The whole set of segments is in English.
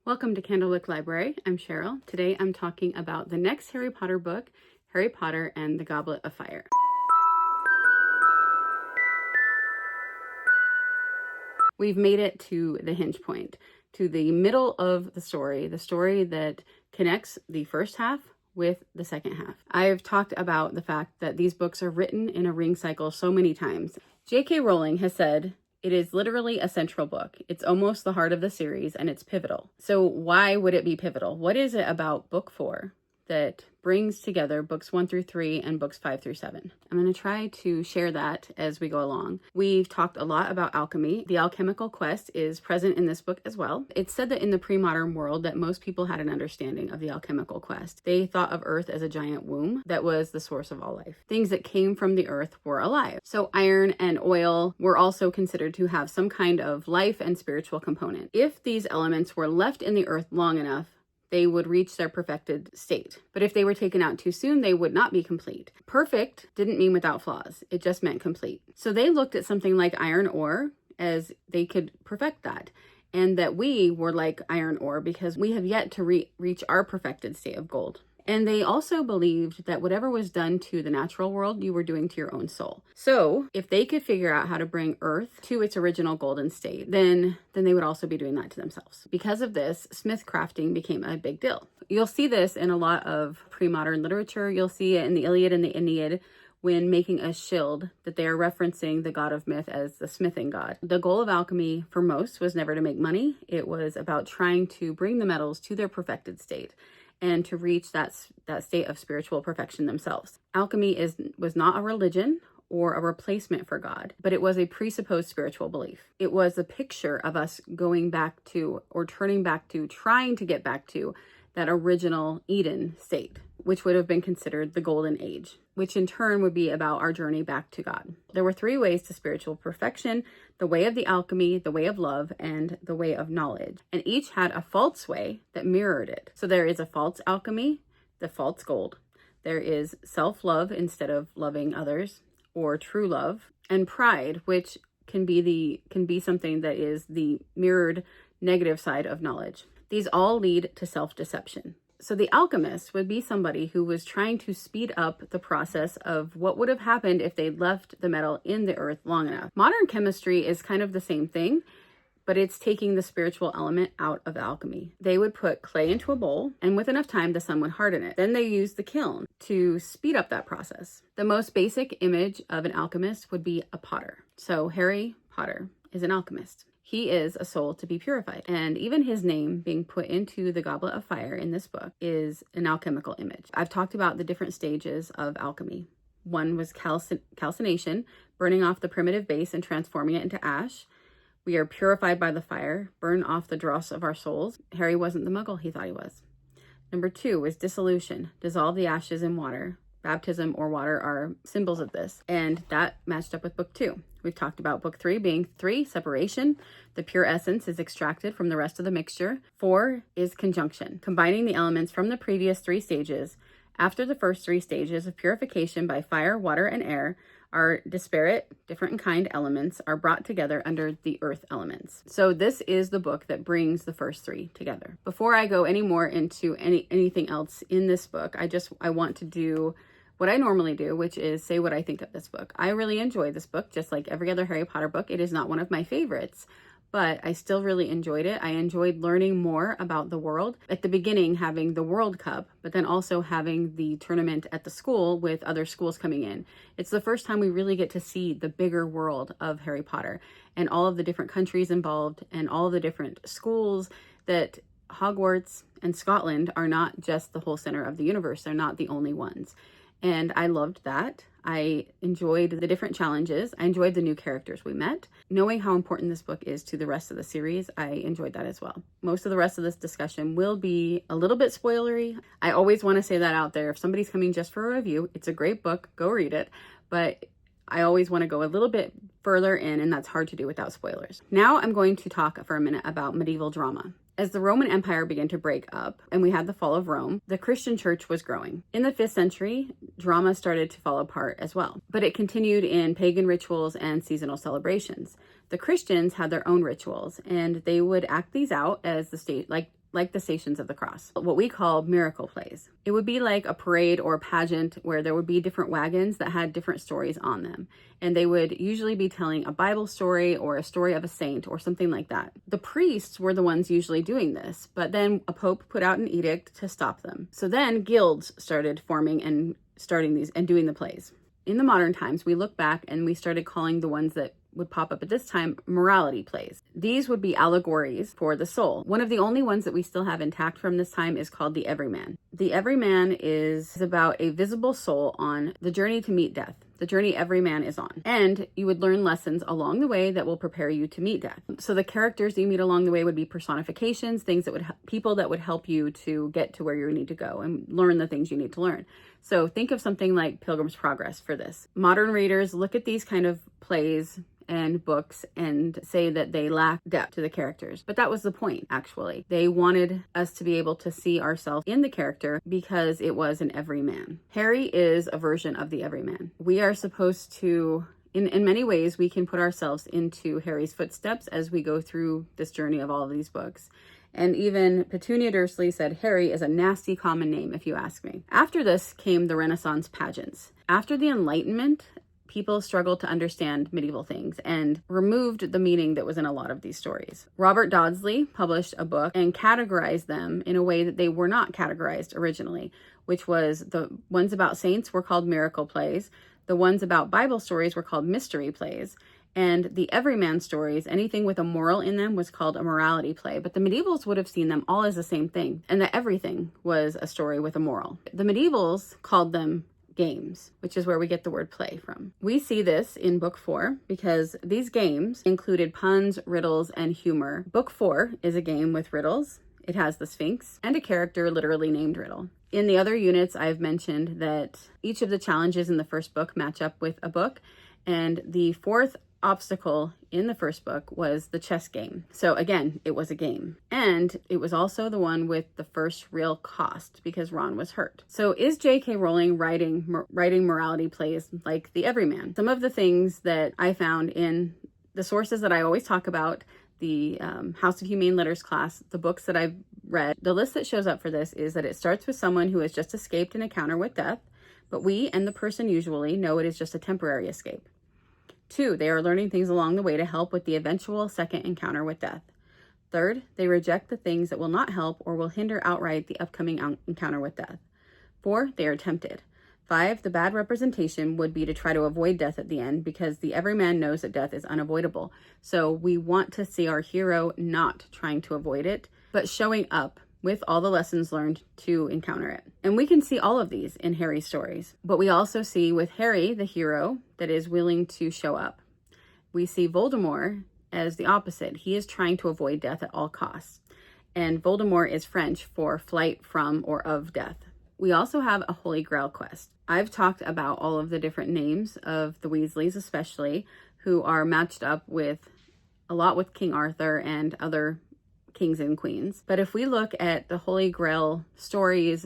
Welcome to Candlewick Library. I'm Cheryl. Today I'm talking about the next Harry Potter book, Harry Potter and the Goblet of Fire. We've made it to the hinge point, to the middle of the story that connects the first half with the second half. I've talked about the fact that these books are written in a ring cycle so many times. J.K. Rowling has said, it is literally a central book. It's almost the heart of the series and it's pivotal. So why would it be pivotal? What is it about book 4 that brings together books 1 through 3 and books 5 through 7? I'm going to try to share that as we go along. We've talked a lot about alchemy. The alchemical quest is present in this book as well. It's said that in the pre-modern world that most people had an understanding of the alchemical quest. They thought of Earth as a giant womb that was the source of all life. Things that came from the earth were alive. So iron and oil were also considered to have some kind of life and spiritual component. If these elements were left in the earth long enough, they would reach their perfected state. But if they were taken out too soon, they would not be complete. Perfect didn't mean without flaws. It just meant complete. So they looked at something like iron ore as they could perfect that. And that we were like iron ore because we have yet to reach our perfected state of gold. And they also believed that whatever was done to the natural world, you were doing to your own soul. So if they could figure out how to bring Earth to its original golden state, then they would also be doing that to themselves. Because of this, smith crafting became a big deal. You'll see this in a lot of pre-modern literature. You'll see it in the Iliad and the Aeneid when making a shield, that they are referencing the god of myth as the smithing god. The goal of alchemy for most was never to make money. It was about trying to bring the metals to their perfected state and to reach that state of spiritual perfection themselves. Alchemy was not a religion or a replacement for God, but it was a presupposed spiritual belief. It was a picture of us going back to, or turning back to, trying to get back to that original Eden state, which would have been considered the golden age, which in turn would be about our journey back to God. There were 3 ways to spiritual perfection: the way of the alchemy, the way of love, and the way of knowledge. And each had a false way that mirrored it. So there is a false alchemy, the false gold. There is self-love instead of loving others, or true love, and pride, which can be something that is the mirrored negative side of knowledge. These all lead to self-deception. So the alchemist would be somebody who was trying to speed up the process of what would have happened if they'd left the metal in the earth long enough. Modern chemistry is kind of the same thing, but it's taking the spiritual element out of alchemy. They would put clay into a bowl, and with enough time, the sun would harden it. Then they used the kiln to speed up that process. The most basic image of an alchemist would be a potter. So Harry Potter is an alchemist. He is a soul to be purified. And even his name being put into the Goblet of Fire in this book is an alchemical image. I've talked about the different stages of alchemy. One was calcination, burning off the primitive base and transforming it into ash. We are purified by the fire, burn off the dross of our souls. Harry wasn't the muggle he thought he was. Number 2 was dissolution, dissolve the ashes in water. Baptism or water are symbols of this, and that matched up with book 2. We've talked about book 3 being 3, separation. The pure essence is extracted from the rest of the mixture. 4 is conjunction, combining the elements from the previous 3 stages. After the first 3 stages of purification by fire, water, and air, our disparate, different in kind elements are brought together under the earth elements. So this is the book that brings the first 3 together. Before I go any more into anything else in this book, I want to do what I normally do, which is say what I think of this book. I really enjoy this book, just like every other Harry Potter book. It is not one of my favorites, but I still really enjoyed it. I enjoyed learning more about the world. At the beginning, having the World Cup, but then also having the tournament at the school with other schools coming in. It's the first time we really get to see the bigger world of Harry Potter and all of the different countries involved and all the different schools, that Hogwarts and Scotland are not just the whole center of the universe. They're not the only ones. And I loved that. I enjoyed the different challenges. I enjoyed the new characters we met. Knowing how important this book is to the rest of the series, I enjoyed that as well. Most of the rest of this discussion will be a little bit spoilery. I always want to say that out there. If somebody's coming just for a review, it's a great book. Go read it. But I always want to go a little bit further in, and that's hard to do without spoilers. Now I'm going to talk for a minute about medieval drama. As the Roman Empire began to break up and we had the fall of Rome, the Christian church was growing. In the 5th century, drama started to fall apart as well, but it continued in pagan rituals and seasonal celebrations. The Christians had their own rituals, and they would act these out as the state, like like the Stations of the Cross, what we call miracle plays. It would be like a parade or a pageant where there would be different wagons that had different stories on them. And they would usually be telling a Bible story or a story of a saint or something like that. The priests were the ones usually doing this, but then a pope put out an edict to stop them. So then guilds started forming and starting these and doing the plays. In the modern times, we look back and we started calling the ones that would pop up at this time morality plays. These would be allegories for the soul. One of the only ones that we still have intact from this time is called The Everyman. The Everyman is about a visible soul on the journey to meet death, the journey every man is on. And you would learn lessons along the way that will prepare you to meet death. So the characters you meet along the way would be personifications, things that would people that would help you to get to where you need to go and learn the things you need to learn. So think of something like Pilgrim's Progress for this. Modern readers look at these kind of plays and books and say that they lack depth to the characters. But that was the point, actually. They wanted us to be able to see ourselves in the character because it was an everyman. Harry is a version of the everyman. We are supposed to, in many ways, we can put ourselves into Harry's footsteps as we go through this journey of all of these books. And even Petunia Dursley said, Harry is a nasty common name, if you ask me. After this came the Renaissance pageants. After the Enlightenment, people struggled to understand medieval things and removed the meaning that was in a lot of these stories. Robert Dodsley published a book and categorized them in a way that they were not categorized originally, which was the ones about saints were called miracle plays, the ones about Bible stories were called mystery plays, and the everyman stories, anything with a moral in them, was called a morality play. But the medievals would have seen them all as the same thing, and that everything was a story with a moral. The medievals called them games, which is where we get the word play from. We see this in book 4 because these games included puns, riddles, and humor. Book 4 is a game with riddles. It has the Sphinx and a character literally named Riddle. In the other units, I've mentioned that each of the challenges in the first book match up with a book, and the fourth obstacle in the first book was the chess game. So again, it was a game. And it was also the one with the first real cost because Ron was hurt. So is J.K. Rowling writing morality plays like The Everyman? Some of the things that I found in the sources that I always talk about, the House of Humane Letters class, the books that I've read, the list that shows up for this is that it starts with someone who has just escaped an encounter with death, but we and the person usually know it is just a temporary escape. 2, they are learning things along the way to help with the eventual second encounter with death. 3rd, they reject the things that will not help or will hinder outright the upcoming encounter with death. 4, they are tempted. 5, the bad representation would be to try to avoid death at the end because the everyman knows that death is unavoidable. So we want to see our hero not trying to avoid it, but showing up with all the lessons learned to encounter it. And we can see all of these in Harry's stories. But we also see with Harry, the hero that is willing to show up. We see Voldemort as the opposite. He is trying to avoid death at all costs. And Voldemort is French for flight from or of death. We also have a Holy Grail quest. I've talked about all of the different names of the Weasleys, especially, who are matched up with a lot with King Arthur and other kings and queens. But if we look at the Holy Grail stories,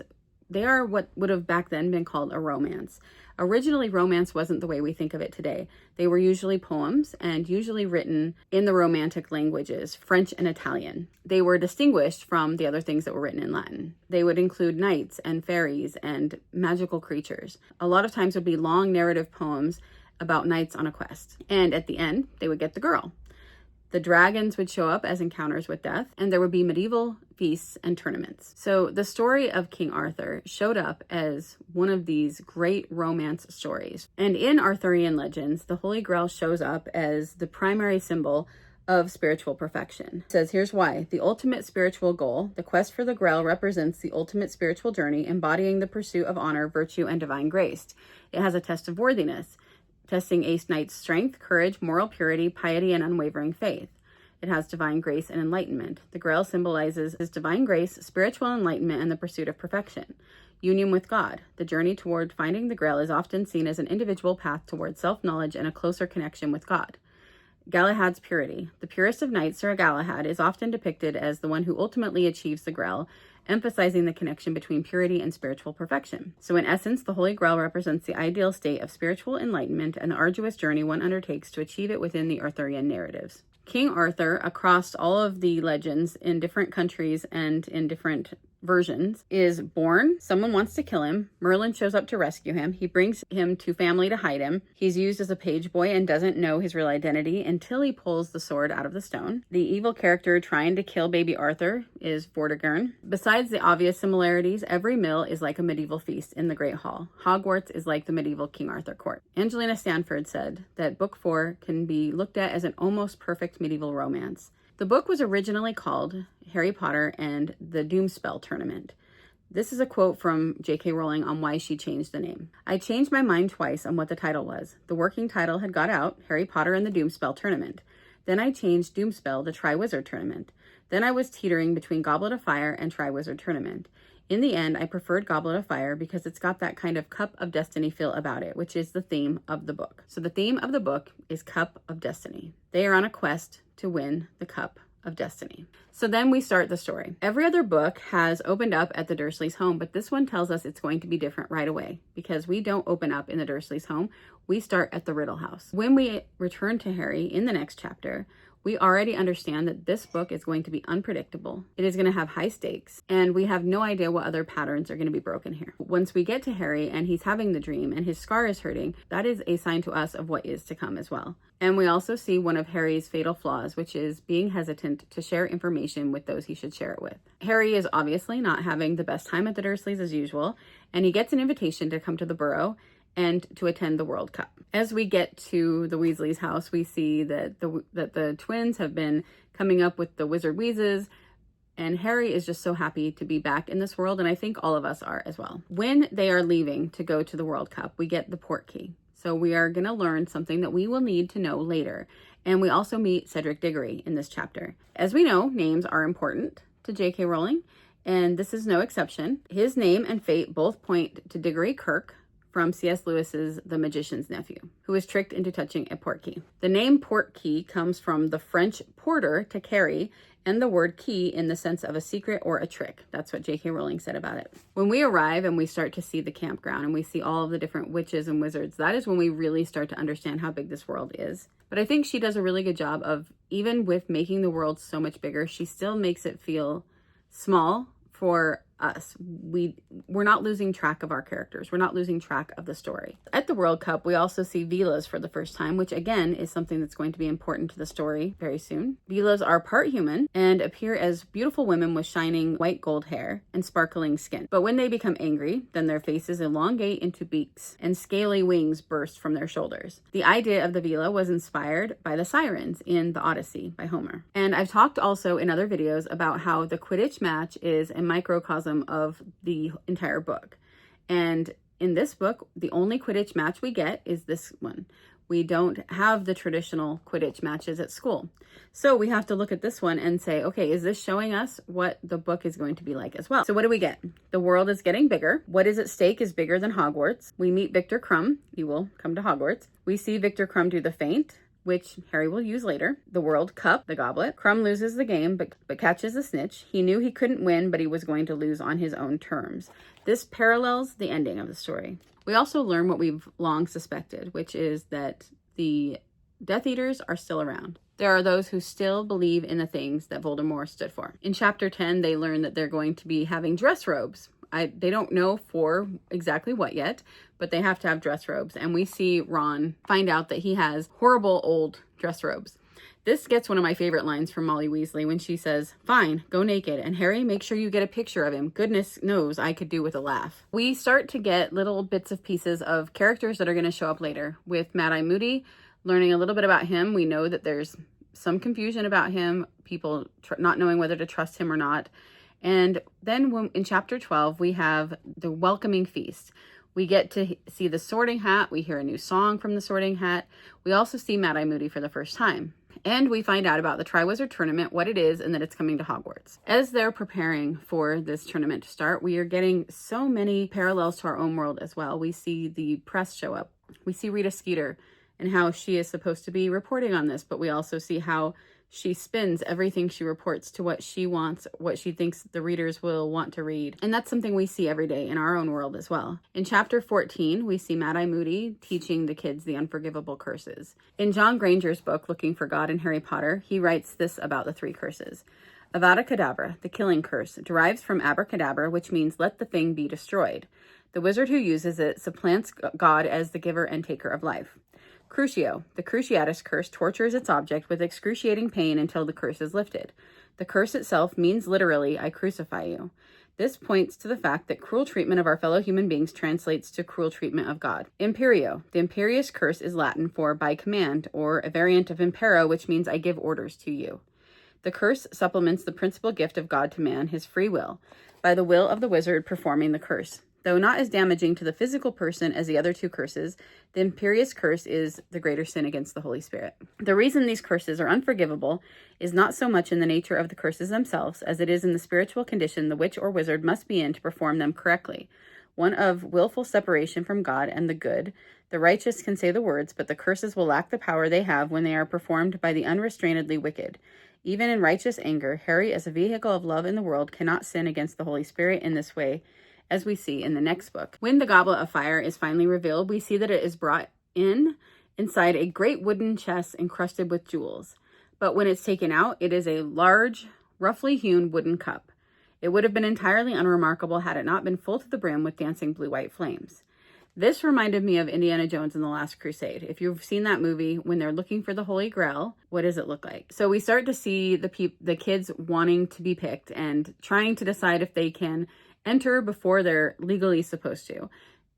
they are what would have back then been called a romance. Originally, romance wasn't the way we think of it today. They were usually poems and usually written in the Romantic languages, French and Italian. They were distinguished from the other things that were written in Latin. They would include knights and fairies and magical creatures. A lot of times it would be long narrative poems about knights on a quest. And at the end, they would get the girl. The dragons would show up as encounters with death, and there would be medieval feasts and tournaments. So the story of King Arthur showed up as one of these great romance stories. And in Arthurian legends, the Holy Grail shows up as the primary symbol of spiritual perfection. It says, here's why. The ultimate spiritual goal, the quest for the Grail, represents the ultimate spiritual journey, embodying the pursuit of honor, virtue, and divine grace. It has a test of worthiness, testing a knight's strength, courage, moral purity, piety, and unwavering faith. It has divine grace and enlightenment. The Grail symbolizes divine grace, spiritual enlightenment, and the pursuit of perfection. Union with God. The journey toward finding the Grail is often seen as an individual path toward self-knowledge and a closer connection with God. Galahad's purity. The purest of knights, Sir Galahad, is often depicted as the one who ultimately achieves the Grail, emphasizing the connection between purity and spiritual perfection. So in essence, the Holy Grail represents the ideal state of spiritual enlightenment and the arduous journey one undertakes to achieve it within the Arthurian narratives. King Arthur, across all of the legends in different countries and in different versions, is born. Someone wants to kill him. Merlin shows up to rescue him. He brings him to family to hide him. He's used as a page boy and doesn't know his real identity until he pulls the sword out of the stone. The evil character trying to kill baby Arthur is Vortigern. Besides the obvious similarities, every meal is like a medieval feast in the Great Hall. Hogwarts is like the medieval King Arthur court. Angelina Stanford said that book 4 can be looked at as an almost perfect medieval romance. The book was originally called Harry Potter and the Doomspell Tournament. This is a quote from J.K. Rowling on why she changed the name. I changed my mind twice on what the title was. The working title had got out, Harry Potter and the Doomspell Tournament. Then I changed Doomspell to Triwizard Tournament. Then I was teetering between Goblet of Fire and Triwizard Tournament. In the end, I preferred Goblet of Fire because it's got that kind of Cup of Destiny feel about it, which is the theme of the book. So the theme of the book is Cup of Destiny. They are on a quest to win the Cup of Destiny. So then we start the story. Every other book has opened up at the Dursleys' home, but this one tells us it's going to be different right away because we don't open up in the Dursleys' home. We start at the Riddle House. When we return to Harry in the next chapter, we already understand that this book is going to be unpredictable. It is going to have high stakes, and we have no idea what other patterns are going to be broken here. Once we get to Harry and he's having the dream and his scar is hurting, that is a sign to us of what is to come as well. And we also see one of Harry's fatal flaws, which is being hesitant to share information with those he should share it with. Harry is obviously not having the best time at the Dursleys as usual, and he gets an invitation to come to the Burrow and to attend the World Cup. As we get to the Weasleys' house, we see that the twins have been coming up with the Wizard Wheezes, and Harry is just so happy to be back in this world, and I think all of us are as well. When they are leaving to go to the World Cup, we get the port key. So we are going to learn something that we will need to know later. And we also meet Cedric Diggory in this chapter. As we know, names are important to J.K. Rowling, and this is no exception. His name and fate both point to Diggory Kirke, from C.S. Lewis's The Magician's Nephew, who was tricked into touching a portkey. The name portkey comes from the French porter, to carry, and the word key in the sense of a secret or a trick. That's what J.K. Rowling said about it. When we arrive and we start to see the campground and we see all of the different witches and wizards, that is when we really start to understand how big this world is. But I think she does a really good job of, even with making the world so much bigger, she still makes it feel small for us. We're not losing track of our characters. We're not losing track of the story. At the World Cup, we also see Veelas for the first time, which again is something that's going to be important to the story very soon. Veelas are part human and appear as beautiful women with shining white gold hair and sparkling skin. But when they become angry, then their faces elongate into beaks and scaly wings burst from their shoulders. The idea of the Veela was inspired by the sirens in the Odyssey by Homer. And I've talked also in other videos about how the Quidditch match is a microcosm of the entire book. And in this book, the only Quidditch match we get is this one. We don't have the traditional Quidditch matches at school. So we have to look at this one and say, okay, is this showing us what the book is going to be like as well? So what do we get? The world is getting bigger. What is at stake is bigger than Hogwarts. We meet Victor Crumb. He will come to Hogwarts. We see Victor Crumb do the feint, which Harry will use later. The World Cup, the goblet. Crumb loses the game, but catches the snitch. He knew he couldn't win, but he was going to lose on his own terms. This parallels the ending of the story. We also learn what we've long suspected, which is that the Death Eaters are still around. There are those who still believe in the things that Voldemort stood for. In chapter 10, they learn that they're going to be having dress robes. They don't know for exactly what yet, but they have to have dress robes. And we see Ron find out that he has horrible old dress robes. This gets one of my favorite lines from Molly Weasley when she says, "Fine, go naked. And Harry, make sure you get a picture of him. Goodness knows I could do with a laugh." We start to get little bits of pieces of characters that are going to show up later. With Mad-Eye Moody, learning a little bit about him, we know that there's some confusion about him, people not knowing whether to trust him or not. And then in chapter 12, we have the welcoming feast. We get to see the Sorting Hat. We hear a new song from the Sorting Hat. We also see Mad-Eye Moody for the first time. And we find out about the Triwizard Tournament, what it is, and that it's coming to Hogwarts. As they're preparing for this tournament to start, we are getting so many parallels to our own world as well. We see the press show up. We see Rita Skeeter and how she is supposed to be reporting on this, but we also see how She spins everything she reports to what she wants, what she thinks the readers will want to read. And that's something we see every day in our own world as well. In chapter 14, we see Mad-Eye Moody teaching the kids the unforgivable curses. In John Granger's book, Looking for God in Harry Potter, he writes this about the 3 curses. Avada Kedavra, the killing curse, derives from abracadabra, which means let the thing be destroyed. The wizard who uses it supplants God as the giver and taker of life. Crucio, the Cruciatus curse, tortures its object with excruciating pain until the curse is lifted. The curse itself means literally, I crucify you. This points to the fact that cruel treatment of our fellow human beings translates to cruel treatment of God. Imperio, the imperious curse is Latin for by command, or a variant of impero, which means I give orders to you. The curse supplements the principal gift of God to man, his free will, by the will of the wizard performing the curse. Though not as damaging to the physical person as the other 2 curses, the imperious curse is the greater sin against the Holy Spirit. The reason these curses are unforgivable is not so much in the nature of the curses themselves as it is in the spiritual condition the witch or wizard must be in to perform them correctly. One of willful separation from God and the good. The righteous can say the words, but the curses will lack the power they have when they are performed by the unrestrainedly wicked. Even in righteous anger, Harry, as a vehicle of love in the world, cannot sin against the Holy Spirit in this way, as we see in the next book. When the Goblet of Fire is finally revealed, we see that it is brought inside a great wooden chest encrusted with jewels. But when it's taken out, it is a large, roughly hewn wooden cup. It would have been entirely unremarkable had it not been full to the brim with dancing blue-white flames. This reminded me of Indiana Jones and the Last Crusade. If you've seen that movie, when they're looking for the Holy Grail, what does it look like? So we start to see the kids wanting to be picked and trying to decide if they can enter before they're legally supposed to.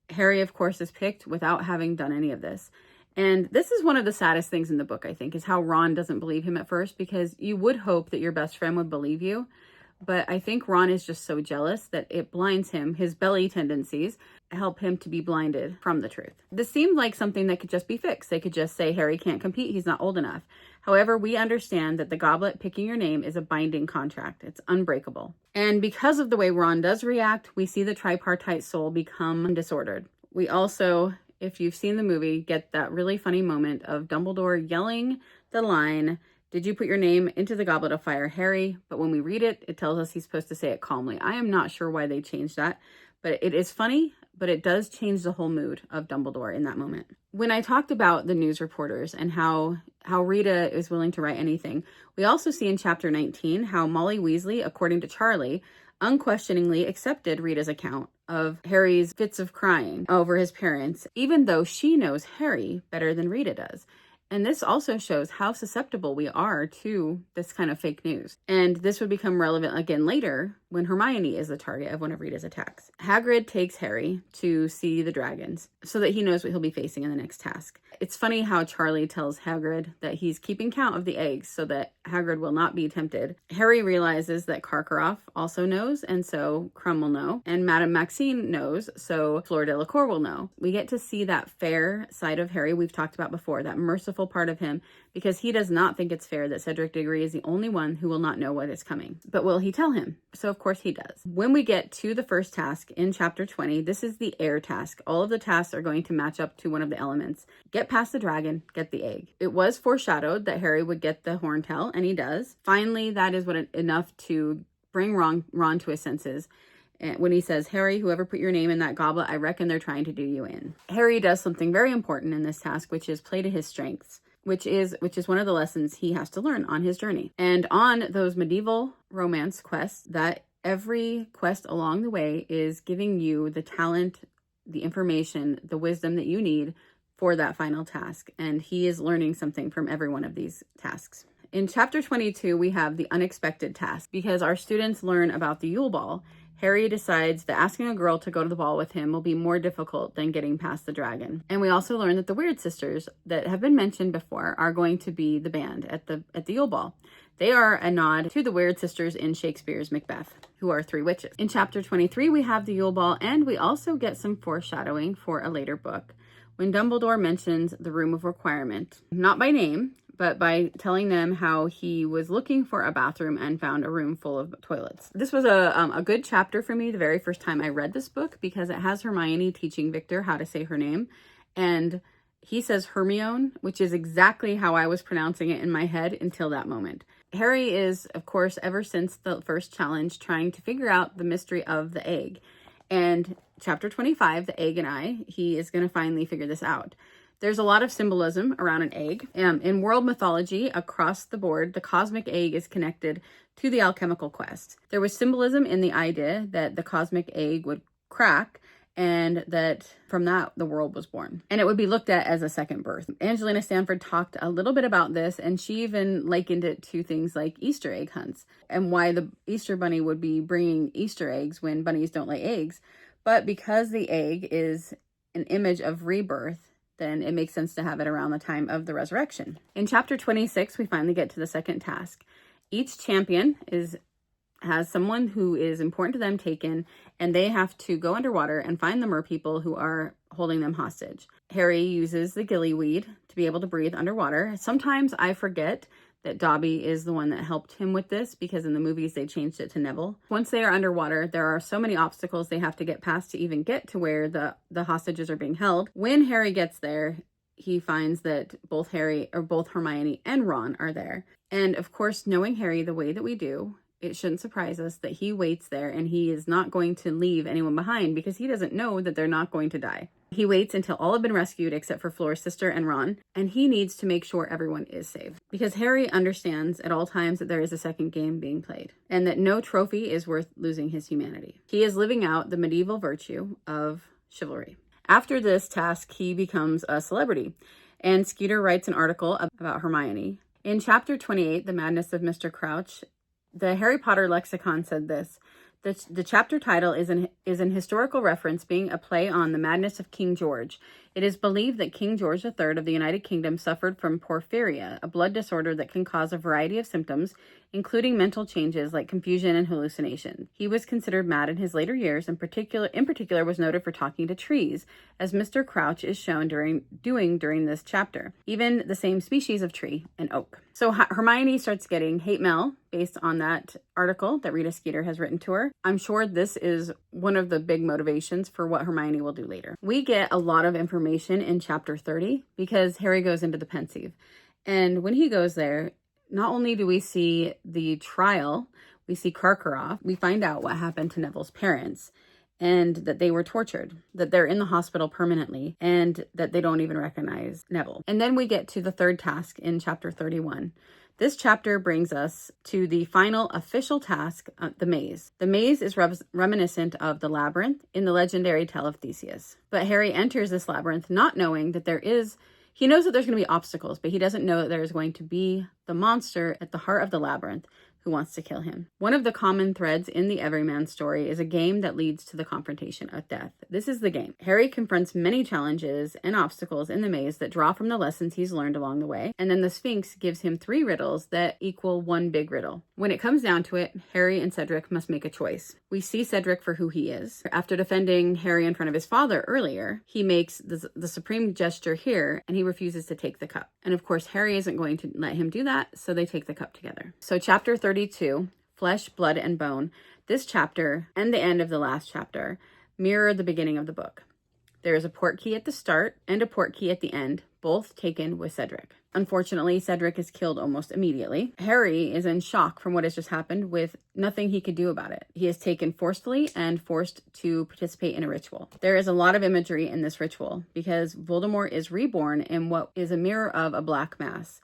Harry, of course, is picked without having done any of this. And this is one of the saddest things in the book, I think, is how Ron doesn't believe him at first, because you would hope that your best friend would believe you. But I think Ron is just so jealous that it blinds him. His belly tendencies help him to be blinded from the truth. This seemed like something that could just be fixed. They could just say, Harry can't compete. He's not old enough. However, we understand that the goblet picking your name is a binding contract. It's unbreakable. And because of the way Ron does react, we see the tripartite soul become disordered. We also, if you've seen the movie, get that really funny moment of Dumbledore yelling the line, did you put your name into the Goblet of Fire, Harry? But when we read it, it tells us he's supposed to say it calmly. I am not sure why they changed that, but it is funny, but it does change the whole mood of Dumbledore in that moment. When I talked about the news reporters and how Rita is willing to write anything, we also see in chapter 19 how Molly Weasley, according to Charlie, unquestioningly accepted Rita's account of Harry's fits of crying over his parents, even though she knows Harry better than Rita does. And this also shows how susceptible we are to this kind of fake news. And this would become relevant again later when Hermione is the target of one of Rita's attacks. Hagrid takes Harry to see the dragons so that he knows what he'll be facing in the next task. It's funny how Charlie tells Hagrid that he's keeping count of the eggs so that Hagrid will not be tempted. Harry realizes that Karkaroff also knows, and so Krum will know. And Madame Maxine knows, so Fleur Delacour will know. We get to see that fair side of Harry we've talked about before, that merciful part of him, because he does not think it's fair that Cedric Diggory is the only one who will not know what is coming. But will he tell him? So of course he does. When we get to the first task in chapter 20, this is the air task. All of the tasks are going to match up to one of the elements. Get past the dragon, get the egg. It was foreshadowed that Harry would get the horntail, and he does. Finally, that is enough to bring Ron to his senses. And when he says, Harry, whoever put your name in that goblet, I reckon they're trying to do you in. Harry does something very important in this task, which is play to his strengths, which is one of the lessons he has to learn on his journey. And on those medieval romance quests, that every quest along the way is giving you the talent, the information, the wisdom that you need for that final task. And he is learning something from every one of these tasks. In chapter 22, we have the unexpected task. Because our students learn about the Yule Ball, Harry decides that asking a girl to go to the ball with him will be more difficult than getting past the dragon. And we also learn that the Weird Sisters that have been mentioned before are going to be the band at the Yule Ball. They are a nod to the Weird Sisters in Shakespeare's Macbeth, who are 3 witches. In chapter 23, we have the Yule Ball, and we also get some foreshadowing for a later book when Dumbledore mentions the Room of Requirement, not by name, but by telling them how he was looking for a bathroom and found a room full of toilets. This was a good chapter for me the very first time I read this book, because it has Hermione teaching Victor how to say her name. And He says Hermione, which is exactly how I was pronouncing it in my head until that moment. Harry is, of course, ever since the first challenge, trying to figure out the mystery of the egg. And chapter 25, The Egg and I, he is going to finally figure this out. There's a lot of symbolism around an egg. In world mythology, across the board, the cosmic egg is connected to the alchemical quest. There was symbolism in the idea that the cosmic egg would crack, and that from that, the world was born. And it would be looked at as a second birth. Angelina Stanford talked a little bit about this, and she even likened it to things like Easter egg hunts, and why the Easter bunny would be bringing Easter eggs when bunnies don't lay eggs. But because the egg is an image of rebirth, then it makes sense to have it around the time of the resurrection. In chapter 26, we finally get to the second task. Each champion has someone who is important to them taken, and they have to go underwater and find the mer people who are holding them hostage. Harry uses the gillyweed to be able to breathe underwater. Sometimes I forget that Dobby is the one that helped him with this, because in the movies they changed it to Neville. Once they are underwater, there are so many obstacles they have to get past to even get to where the hostages are being held. When Harry gets there, he finds that both Hermione and Ron are there. And of course, knowing Harry the way that we do, it shouldn't surprise us that he waits there, and he is not going to leave anyone behind because he doesn't know that they're not going to die. He waits until all have been rescued except for Flora's sister and Ron, and he needs to make sure everyone is safe. Because Harry understands at all times that there is a second game being played, and that no trophy is worth losing his humanity. He is living out the medieval virtue of chivalry. After this task, he becomes a celebrity, and Skeeter writes an article about Hermione. In chapter 28, The Madness of Mr. Crouch, the Harry Potter Lexicon said this: the chapter title is an historical reference, being a play on the madness of King George. It is believed that King George III of the United Kingdom suffered from porphyria, a blood disorder that can cause a variety of symptoms, including mental changes like confusion and hallucination. He was considered mad in his later years, and in particular was noted for talking to trees, as Mr. Crouch is shown doing during this chapter, even the same species of tree, an oak. So Hermione starts getting hate mail based on that article that Rita Skeeter has written to her. I'm sure this is one of the big motivations for what Hermione will do later. We get a lot of information in chapter 30 because Harry goes into the Pensieve. And when he goes there, not only do we see the trial, we see Karkaroff, we find out what happened to Neville's parents, and that they were tortured, that they're in the hospital permanently, and that they don't even recognize Neville. And then we get to the third task in chapter 31. This chapter brings us to the final official task, the maze. The maze is reminiscent of the labyrinth in the legendary tale of Theseus. But Harry enters this labyrinth not knowing that he knows that there's going to be obstacles, but he doesn't know that there is going to be the monster at the heart of the labyrinth who wants to kill him. One of the common threads in the Everyman story is a game that leads to the confrontation of death. This is the game. Harry confronts many challenges and obstacles in the maze that draw from the lessons he's learned along the way, and then the Sphinx gives him 3 riddles that equal one big riddle. When it comes down to it, Harry and Cedric must make a choice. We see Cedric for who he is. After defending Harry in front of his father earlier, he makes the supreme gesture here, and he refuses to take the cup. And of course, Harry isn't going to let him do that, so they take the cup together. So chapter 32, Flesh, Blood, and Bone. This chapter and the end of the last chapter mirror the beginning of the book. There is a portkey at the start and a portkey at the end, both taken with Cedric. Unfortunately, Cedric is killed almost immediately. Harry is in shock from what has just happened with nothing he could do about it. He is taken forcefully and forced to participate in a ritual. There is a lot of imagery in this ritual because Voldemort is reborn in what is a mirror of a black mass.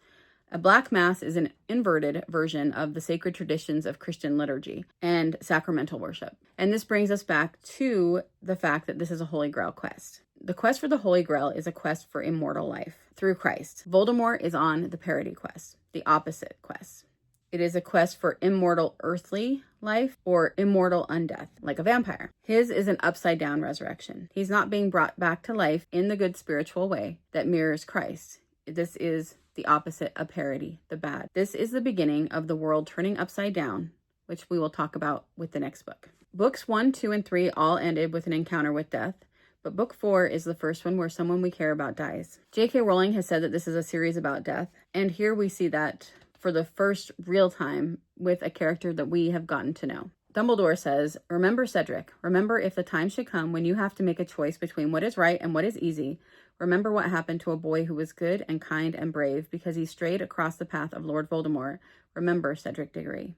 A black mass is an inverted version of the sacred traditions of Christian liturgy and sacramental worship. And this brings us back to the fact that this is a Holy Grail quest. The quest for the Holy Grail is a quest for immortal life through Christ. Voldemort is on the parody quest, the opposite quest. It is a quest for immortal earthly life or immortal undeath, like a vampire. His is an upside-down resurrection. He's not being brought back to life in the good spiritual way that mirrors Christ. This is the opposite, a parody, the bad. This is the beginning of the world turning upside down, which we will talk about with the next book. Books 1, 2, and 3 all ended with an encounter with death, but book 4 is the first one where someone we care about dies. J.K. Rowling has said that this is a series about death, and here we see that for the first real time with a character that we have gotten to know. Dumbledore says, "Remember, Cedric, remember if the time should come when you have to make a choice between what is right and what is easy, remember what happened to a boy who was good and kind and brave because he strayed across the path of Lord Voldemort. Remember, Cedric Diggory."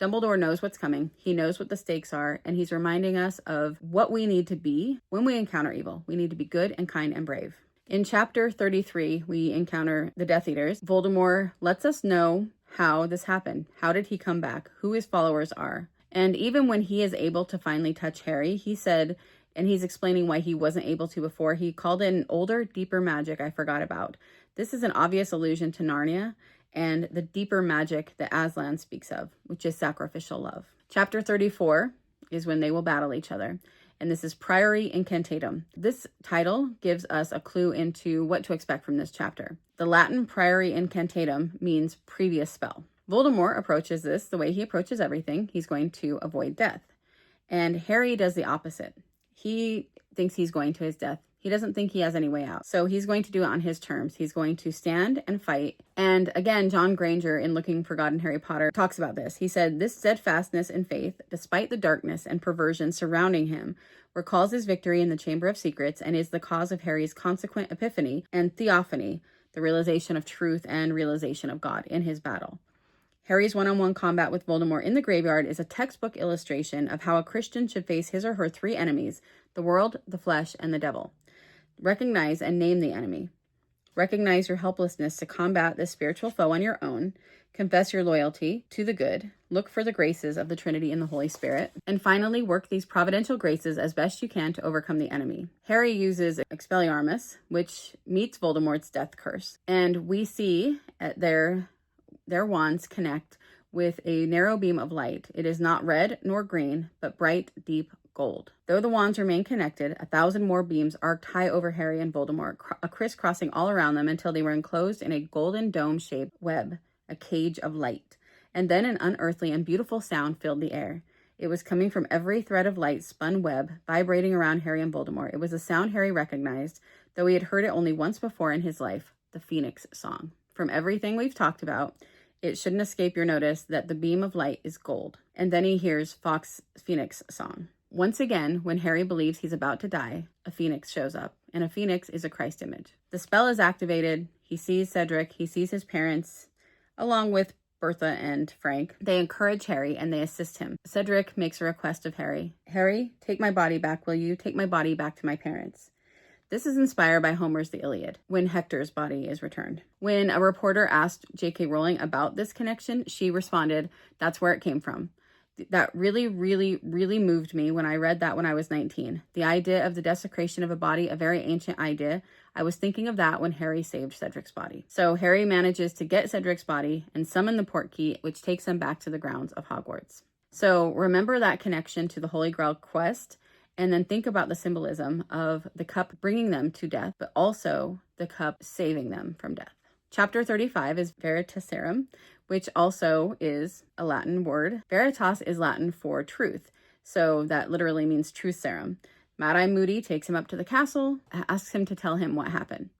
Dumbledore knows what's coming. He knows what the stakes are, and he's reminding us of what we need to be when we encounter evil. We need to be good and kind and brave. In chapter 33, we encounter the Death Eaters. Voldemort lets us know how this happened. How did he come back? Who his followers are. And even when he is able to finally touch Harry, he said, and he's explaining why he wasn't able to before, he called in older, deeper magic I forgot about. This is an obvious allusion to Narnia and the deeper magic that Aslan speaks of, which is sacrificial love. Chapter 34 is when they will battle each other, and this is Priori Incantatem. This title gives us a clue into what to expect from this chapter. The Latin Priori Incantatem means previous spell. Voldemort approaches this the way he approaches everything. He's going to avoid death. And Harry does the opposite. He thinks he's going to his death. He doesn't think he has any way out. So he's going to do it on his terms. He's going to stand and fight. And again, John Granger, in Looking for God in Harry Potter, talks about this. He said, "This steadfastness in faith, despite the darkness and perversion surrounding him, recalls his victory in the Chamber of Secrets and is the cause of Harry's consequent epiphany and theophany, the realization of truth and realization of God in his battle." Harry's one-on-one combat with Voldemort in the graveyard is a textbook illustration of how a Christian should face his or her three enemies: the world, the flesh, and the devil. Recognize and name the enemy. Recognize your helplessness to combat this spiritual foe on your own. Confess your loyalty to the good. Look for the graces of the Trinity and the Holy Spirit. And finally, work these providential graces as best you can to overcome the enemy. Harry uses Expelliarmus, which meets Voldemort's death curse. And we see their wands connect with a narrow beam of light. It is not red nor green, but bright, deep gold. Though the wands remain connected, 1,000 more beams arced high over Harry and Voldemort, crisscrossing all around them until they were enclosed in a golden dome-shaped web, a cage of light. And then an unearthly and beautiful sound filled the air. It was coming from every thread of light spun web, vibrating around Harry and Voldemort. It was a sound Harry recognized, though he had heard it only once before in his life, the Phoenix Song. From everything we've talked about, it shouldn't escape your notice that the beam of light is gold. And then he hears Fawkes' Phoenix Song. Once again, when Harry believes he's about to die, a phoenix shows up, and a phoenix is a Christ image. The spell is activated. He sees Cedric. He sees his parents, along with Bertha and Frank. They encourage Harry, and they assist him. Cedric makes a request of Harry. "Harry, take my body back, will you? Take my body back to my parents." This is inspired by Homer's The Iliad, when Hector's body is returned. When a reporter asked J.K. Rowling about this connection, she responded, "That's where it came from." That really, really, really moved me when I read that when I was 19. The idea of the desecration of a body, a very ancient idea. I was thinking of that when Harry saved Cedric's body. So Harry manages to get Cedric's body and summon the Portkey, which takes him back to the grounds of Hogwarts. So remember that connection to the Holy Grail quest, and then think about the symbolism of the cup bringing them to death, but also the cup saving them from death. Chapter 35 is Veritaserum, which also is a Latin word. Veritas is Latin for truth, so that literally means truth serum. Mad-Eye Moody takes him up to the castle, asks him to tell him what happened.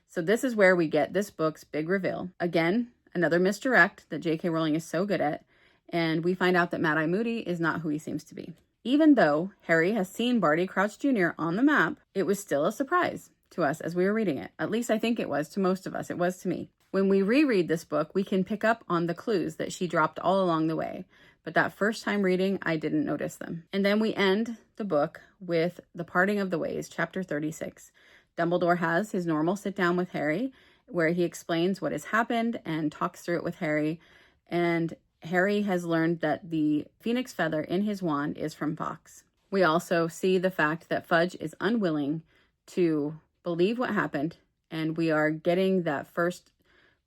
So this is where we get this book's big reveal. Again, another misdirect that J.K. Rowling is so good at, and we find out that Mad-Eye Moody is not who he seems to be. Even though Harry has seen Barty Crouch Jr. on the map, it was still a surprise to us as we were reading it. At least I think it was to most of us. It was to me. When we reread this book, we can pick up on the clues that she dropped all along the way. But that first time reading, I didn't notice them. And then we end the book with The Parting of the Ways, chapter 36. Dumbledore has his normal sit down with Harry, where he explains what has happened and talks through it with Harry. And Harry has learned that the phoenix feather in his wand is from Fawkes. We also see the fact that Fudge is unwilling to believe what happened, and we are getting that first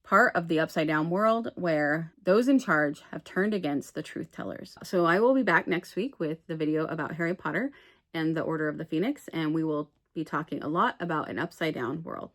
part of the upside down world where those in charge have turned against the truth tellers. So I will be back next week with the video about Harry Potter and the Order of the Phoenix, and we will be talking a lot about an upside down world.